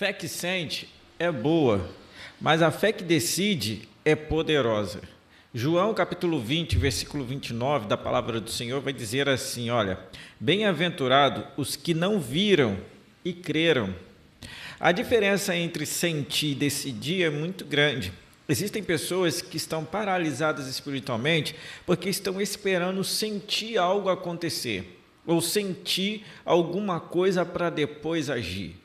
Fé que sente é boa, mas a fé que decide é poderosa. João capítulo 20, versículo 29 da palavra do Senhor vai dizer assim, olha, bem-aventurado os que não viram e creram. A diferença entre sentir e decidir é muito grande. Existem pessoas que estão paralisadas espiritualmente porque estão esperando sentir algo acontecer ou sentir alguma coisa para depois agir.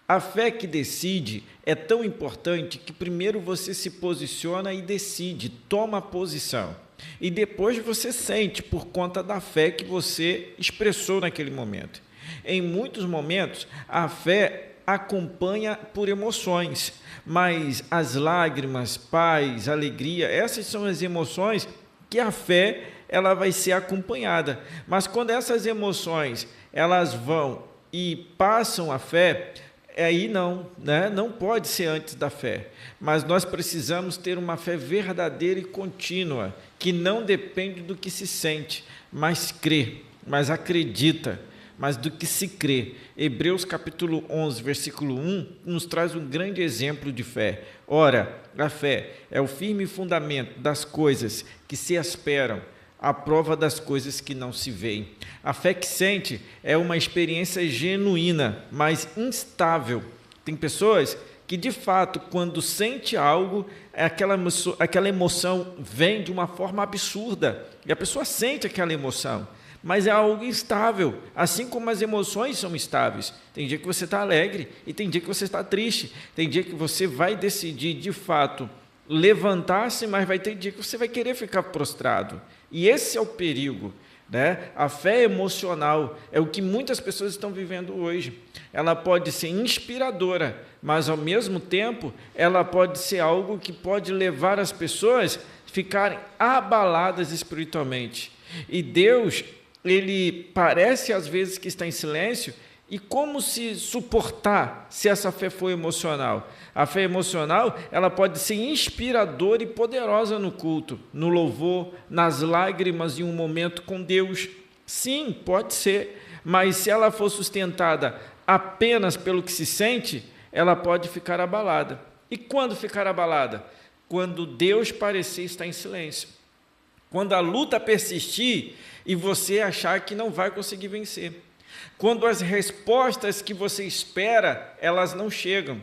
A fé que decide é tão importante que primeiro você se posiciona e decide, toma posição. E depois você sente por conta da fé que você expressou naquele momento. Em muitos momentos, a fé acompanha por emoções, mas as lágrimas, paz, alegria, essas são as emoções que a fé ela vai ser acompanhada. Mas quando essas emoções elas vão e passam a fé, aí não, né? Não pode ser antes da fé, mas nós precisamos ter uma fé verdadeira e contínua, que não depende do que se sente, mas crê, mas acredita, mas do que se crê. Hebreus capítulo 11, versículo 1, nos traz um grande exemplo de fé. Ora, a fé é o firme fundamento das coisas que se esperam, a prova das coisas que não se veem. A fé que sente é uma experiência genuína, mas instável. Tem pessoas que, de fato, quando sente algo, aquela emoção vem de uma forma absurda. E a pessoa sente aquela emoção, mas é algo instável, assim como as emoções são instáveis. Tem dia que você está alegre e tem dia que você está triste. Tem dia que você vai decidir, de fato, levantar-se, mas vai ter dia que você vai querer ficar prostrado. E esse é o perigo, né? A fé emocional é o que muitas pessoas estão vivendo hoje. Ela pode ser inspiradora, mas ao mesmo tempo ela pode ser algo que pode levar as pessoas a ficarem abaladas espiritualmente. E Deus, ele parece às vezes que está em silêncio. E como se suportar se essa fé for emocional? A fé emocional, ela pode ser inspiradora e poderosa no culto, no louvor, nas lágrimas em um momento com Deus. Sim, pode ser, mas se ela for sustentada apenas pelo que se sente, ela pode ficar abalada. E quando ficar abalada? Quando Deus parecer estar em silêncio. Quando a luta persistir e você achar que não vai conseguir vencer. Quando as respostas que você espera, elas não chegam.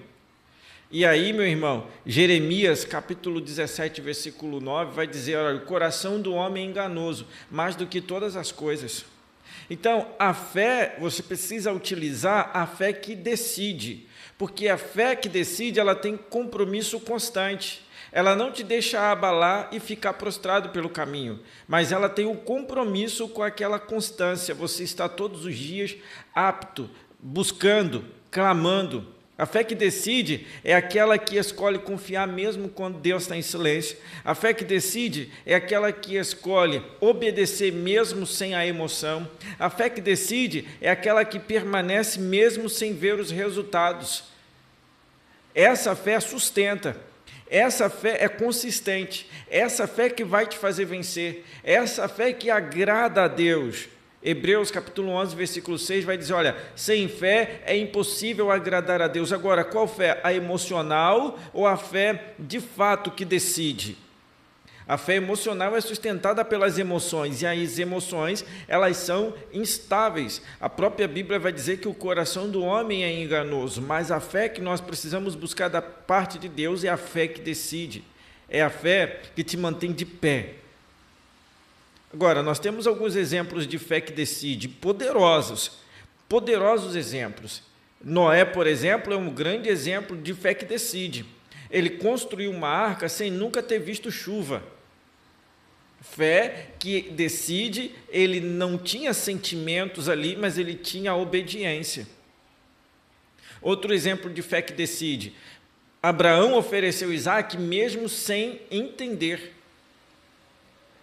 E aí, meu irmão, Jeremias, capítulo 17, versículo 9, vai dizer, olha, o coração do homem é enganoso, mais do que todas as coisas. Então, a fé, você precisa utilizar a fé que decide, porque a fé que decide, ela tem compromisso constante. Ela não te deixa abalar e ficar prostrado pelo caminho, mas ela tem um compromisso com aquela constância. Você está todos os dias apto, buscando, clamando. A fé que decide é aquela que escolhe confiar mesmo quando Deus está em silêncio. A fé que decide é aquela que escolhe obedecer mesmo sem a emoção. A fé que decide é aquela que permanece mesmo sem ver os resultados. Essa fé sustenta. Essa fé é consistente, essa fé que vai te fazer vencer, essa fé que agrada a Deus. Hebreus capítulo 11, versículo 6 vai dizer, olha, sem fé é impossível agradar a Deus. Agora, qual fé? A emocional ou a fé de fato que decide? A fé emocional é sustentada pelas emoções, e as emoções, elas são instáveis. A própria Bíblia vai dizer que o coração do homem é enganoso, mas a fé que nós precisamos buscar da parte de Deus é a fé que decide, é a fé que te mantém de pé. Agora, nós temos alguns exemplos de fé que decide, poderosos exemplos. Noé, por exemplo, é um grande exemplo de fé que decide. Ele construiu uma arca sem nunca ter visto chuva. Fé que decide, ele não tinha sentimentos ali, mas ele tinha obediência. Outro exemplo de fé que decide, Abraão ofereceu Isaque mesmo sem entender.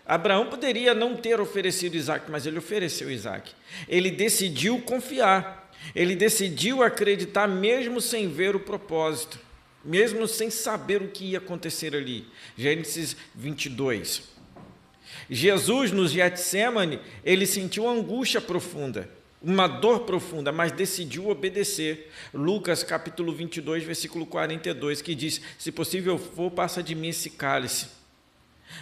Abraão poderia não ter oferecido Isaque, mas ele ofereceu Isaque. Ele decidiu confiar, ele decidiu acreditar mesmo sem ver o propósito, mesmo sem saber o que ia acontecer ali. Gênesis 22. Jesus, no Getsêmani, ele sentiu angústia profunda. uma dor profunda, mas decidiu obedecer. Lucas capítulo 22, versículo 42, que diz: se possível for, passa de mim esse cálice.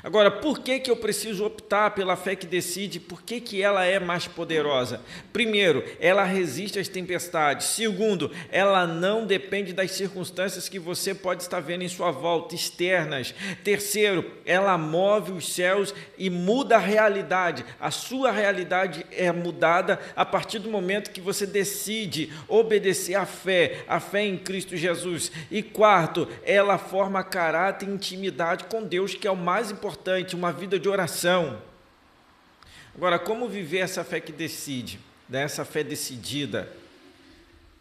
Agora, por que eu preciso optar pela fé que decide? Por que ela é mais poderosa? Primeiro, ela resiste às tempestades. Segundo, ela não depende das circunstâncias que você pode estar vendo em sua volta, externas. Terceiro, ela move os céus e muda a realidade. A sua realidade é mudada a partir do momento que você decide obedecer à fé em Cristo Jesus. E quarto, ela forma caráter e intimidade com Deus, que é o mais importante, uma vida de oração. Agora, como viver essa fé que decide, né? Essa fé decidida?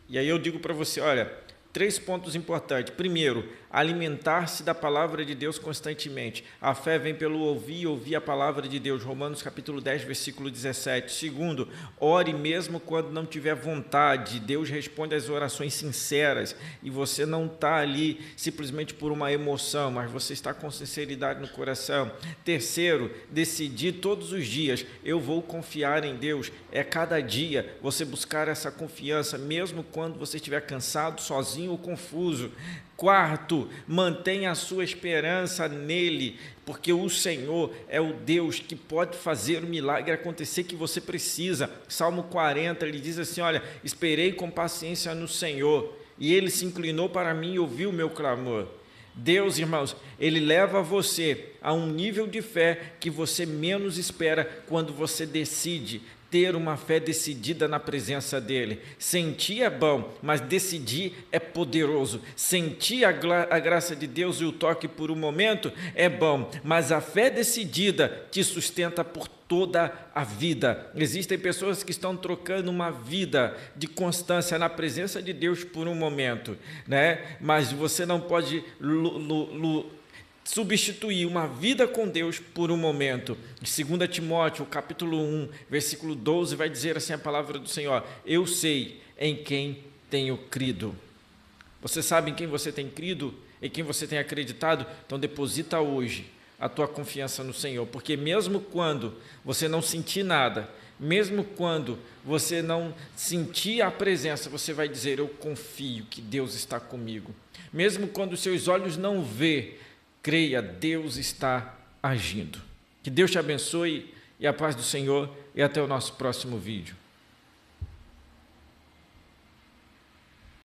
E aí eu digo para você, olha, 3 pontos importantes. Primeiro, alimentar-se da palavra de Deus constantemente. A fé vem pelo ouvir e ouvir a palavra de Deus. Romanos capítulo 10, versículo 17. Segundo, ore mesmo quando não tiver vontade. Deus responde às orações sinceras e você não está ali simplesmente por uma emoção, mas você está com sinceridade no coração. Terceiro, decidir todos os dias, eu vou confiar em Deus. É cada dia você buscar essa confiança, mesmo quando você estiver cansado, sozinho ou confuso. Quarto, mantenha a sua esperança nele, porque o Senhor é o Deus que pode fazer o milagre acontecer que você precisa. Salmo 40, ele diz assim, olha, esperei com paciência no Senhor, e ele se inclinou para mim e ouviu o meu clamor. Deus, irmãos, ele leva você a um nível de fé que você menos espera quando você decide ter uma fé decidida na presença dele. Sentir é bom, mas decidir é poderoso. Sentir a graça de Deus e o toque por um momento é bom, mas a fé decidida te sustenta por toda a vida. Existem pessoas que estão trocando uma vida de constância na presença de Deus por um momento, né? Mas você não pode substituir uma vida com Deus por um momento. Em 2 Timóteo, capítulo 1, versículo 12, vai dizer assim a palavra do Senhor: eu sei em quem tenho crido. Você sabe em quem você tem crido? Em quem você tem acreditado? Então deposita hoje a tua confiança no Senhor, porque mesmo quando você não sentir nada, mesmo quando você não sentir a presença, você vai dizer, eu confio que Deus está comigo. Mesmo quando os seus olhos não vê, creia, Deus está agindo. Que Deus te abençoe e a paz do Senhor, e até o nosso próximo vídeo.